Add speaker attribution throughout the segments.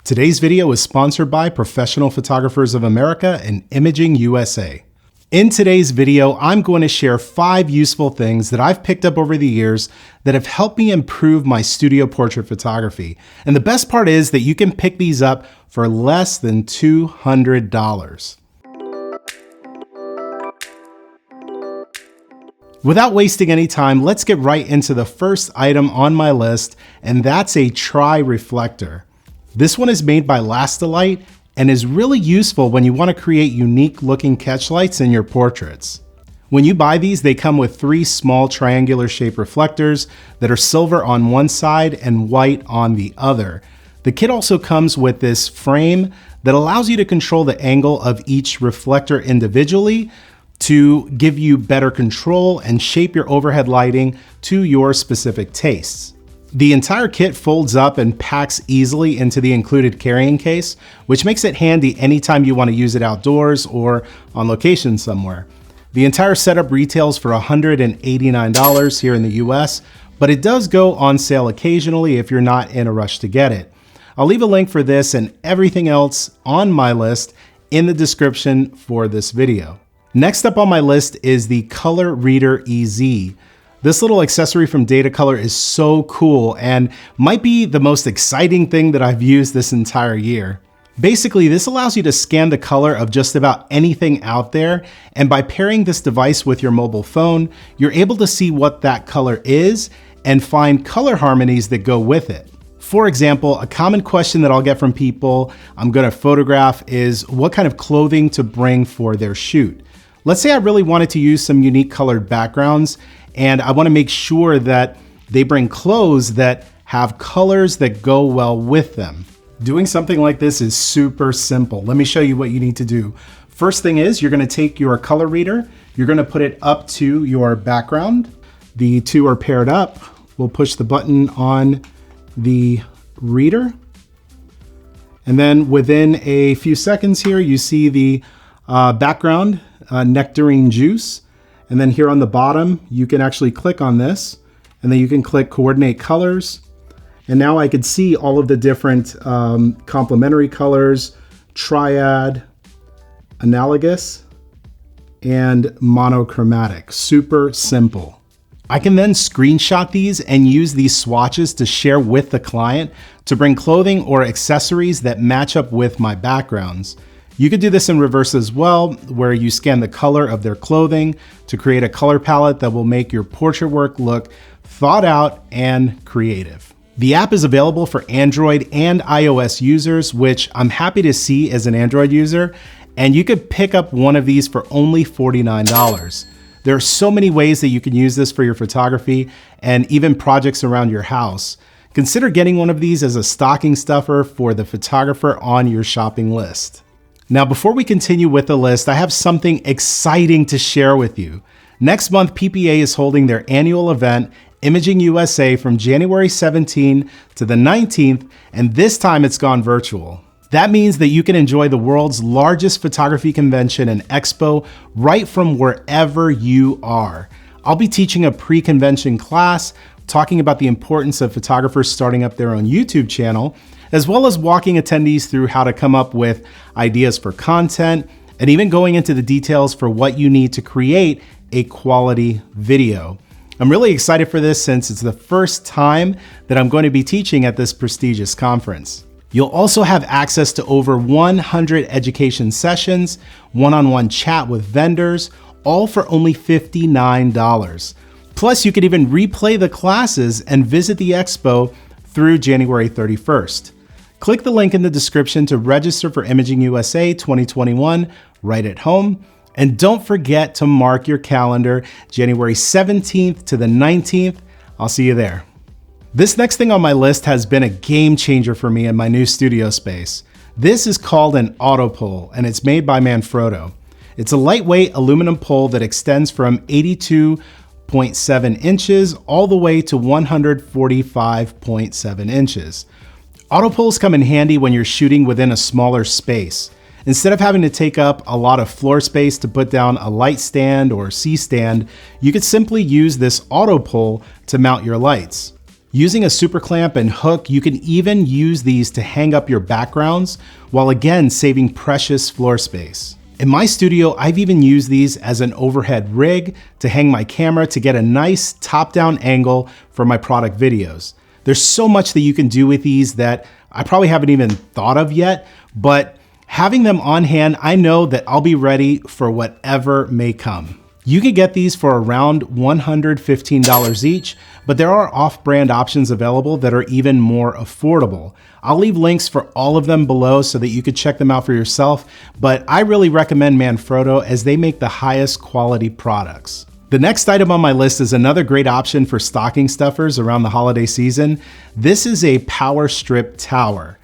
Speaker 1: Today's video is sponsored by Professional Photographers of America and Imaging USA. In today's video, I'm going to share 5 useful things that I've picked up over the years that have helped me improve my studio portrait photography. And the best part is that you can pick these up for less than $200. Without wasting any time, let's get right into the first item on my list, and that's a tri-reflector. This one is made by Lastolite and is really useful when you want to create unique looking catch lights in your portraits. When you buy these, they come with 3 small triangular shaped reflectors that are silver on one side and white on the other. The kit also comes with this frame that allows you to control the angle of each reflector individually to give you better control and shape your overhead lighting to your specific tastes. The entire kit folds up and packs easily into the included carrying case, which makes it handy anytime you want to use it outdoors or on location somewhere. The entire setup retails for $189 here in the US, but it does go on sale occasionally if you're not in a rush to get it. I'll leave a link for this and everything else on my list in the description for this video. Next up on my list is the Color Reader EZ. This little accessory from Datacolor is so cool and might be the most exciting thing that I've used this entire year. Basically, this allows you to scan the color of just about anything out there, and by pairing this device with your mobile phone, you're able to see what that color is and find color harmonies that go with it. For example, a common question that I'll get from people I'm gonna photograph is what kind of clothing to bring for their shoot. Let's say I really wanted to use some unique colored backgrounds, and I wanna make sure that they bring clothes that have colors that go well with them. Doing something like this is super simple. Let me show you what you need to do. First thing is you're gonna take your color reader, you're gonna put it up to your background. The two are paired up. We'll push the button on the reader. And then within a few seconds here, you see the background nectarine juice. And then here on the bottom, you can actually click on this and then you can click coordinate colors. And now I could see all of the different complementary colors, triad, analogous, and monochromatic. Super simple. I can then screenshot these and use these swatches to share with the client to bring clothing or accessories that match up with my backgrounds. You could do this in reverse as well, where you scan the color of their clothing to create a color palette that will make your portrait work look thought out and creative. The app is available for Android and iOS users, which I'm happy to see as an Android user, and you could pick up one of these for only $49. There are so many ways that you can use this for your photography and even projects around your house. Consider getting one of these as a stocking stuffer for the photographer on your shopping list. Now, before we continue with the list, I have something exciting to share with you. Next month, PPA is holding their annual event, Imaging USA, from January 17 to the 19th, and this time it's gone virtual. That means that you can enjoy the world's largest photography convention and expo right from wherever you are. I'll be teaching a pre-convention class, talking about the importance of photographers starting up their own YouTube channel, as well as walking attendees through how to come up with ideas for content, and even going into the details for what you need to create a quality video. I'm really excited for this since it's the first time that I'm going to be teaching at this prestigious conference. You'll also have access to over 100 education sessions, one-on-one chat with vendors, all for only $59. Plus, you can even replay the classes and visit the expo through January 31st. Click the link in the description to register for Imaging USA 2021 right at home. And don't forget to mark your calendar, January 17th to the 19th. I'll see you there. This next thing on my list has been a game changer for me in my new studio space. This is called an AutoPull, and it's made by Manfrotto. It's a lightweight aluminum pole that extends from 82.7 inches all the way to 145.7 inches. AutoPulls come in handy when you're shooting within a smaller space. Instead of having to take up a lot of floor space to put down a light stand or C-stand, you could simply use this AutoPull to mount your lights. Using a super clamp and hook, you can even use these to hang up your backgrounds, while again saving precious floor space. In my studio, I've even used these as an overhead rig to hang my camera to get a nice top-down angle for my product videos. There's so much that you can do with these that I probably haven't even thought of yet, but having them on hand, I know that I'll be ready for whatever may come. You can get these for around $115 each, but there are off-brand options available that are even more affordable. I'll leave links for all of them below so that you could check them out for yourself, but I really recommend Manfrotto as they make the highest quality products. The next item on my list is another great option for stocking stuffers around the holiday season. This is a power strip tower.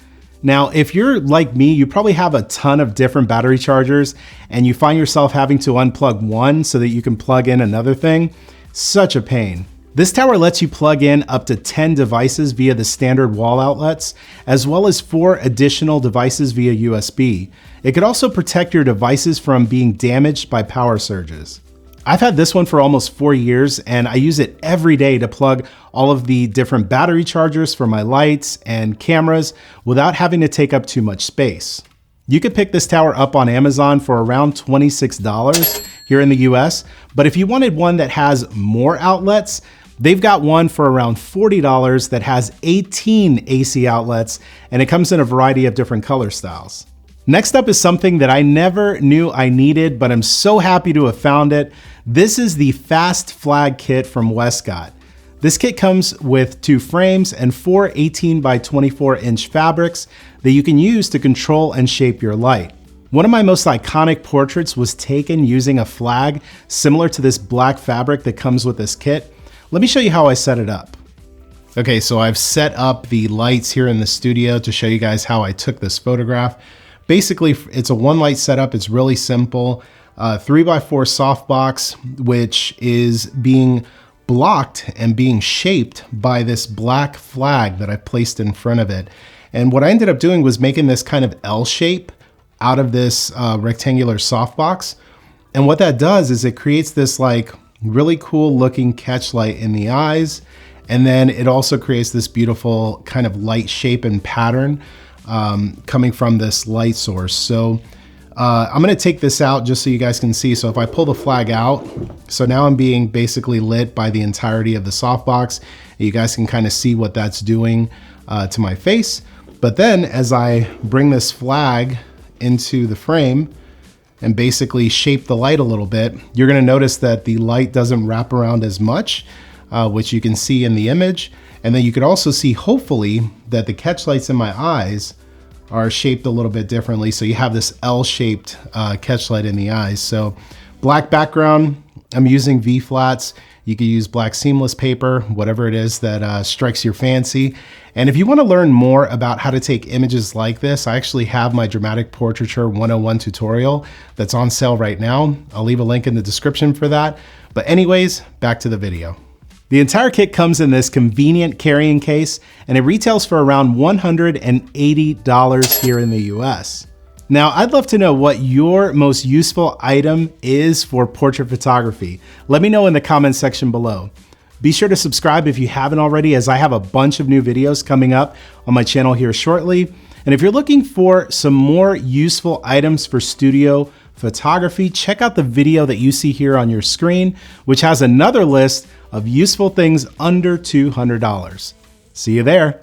Speaker 1: Now, if you're like me, you probably have a ton of different battery chargers and you find yourself having to unplug one so that you can plug in another thing. Such a pain. This tower lets you plug in up to 10 devices via the standard wall outlets, as well as 4 additional devices via USB. It could also protect your devices from being damaged by power surges. I've had this one for almost 4 years and I use it every day to plug all of the different battery chargers for my lights and cameras without having to take up too much space. You could pick this tower up on Amazon for around $26 here in the US, but if you wanted one that has more outlets, they've got one for around $40 that has 18 AC outlets, and it comes in a variety of different color styles. Next up is something that I never knew I needed, but I'm so happy to have found it. This is the Fast Flag kit from Westcott. This kit comes with 2 frames and 4 18 by 24 inch fabrics that you can use to control and shape your light. One of my most iconic portraits was taken using a flag similar to this black fabric that comes with this kit. Let me show you how I set it up. Okay, so I've set up the lights here in the studio to show you guys how I took this photograph. Basically, it's a 1 light setup. It's really simple. 3x4 softbox, which is being blocked and being shaped by this black flag that I placed in front of it. And what I ended up doing was making this kind of L shape out of this rectangular softbox. And what that does is it creates this like really cool looking catch light in the eyes. And then it also creates this beautiful kind of light shape and pattern coming from this light source. So I'm gonna take this out just so you guys can see. So if I pull the flag out, so now I'm being basically lit by the entirety of the softbox. You guys can kind of see what that's doing to my face. But then as I bring this flag into the frame and basically shape the light a little bit, you're gonna notice that the light doesn't wrap around as much, which you can see in the image. And then you could also see, hopefully, that the catch lights in my eyes are shaped a little bit differently. So you have this L-shaped catch light in the eyes. So black background, I'm using V-flats. You could use black seamless paper, whatever it is that strikes your fancy. And if you want to learn more about how to take images like this, I actually have my Dramatic Portraiture 101 tutorial that's on sale right now. I'll leave a link in the description for that. But anyways, back to the video. The entire kit comes in this convenient carrying case, and it retails for around $180 here in the US. Now, I'd love to know what your most useful item is for portrait photography. Let me know in the comments section below. Be sure to subscribe if you haven't already, as I have a bunch of new videos coming up on my channel here shortly. And if you're looking for some more useful items for studio photography, check out the video that you see here on your screen, which has another list of useful things under $200. See you there.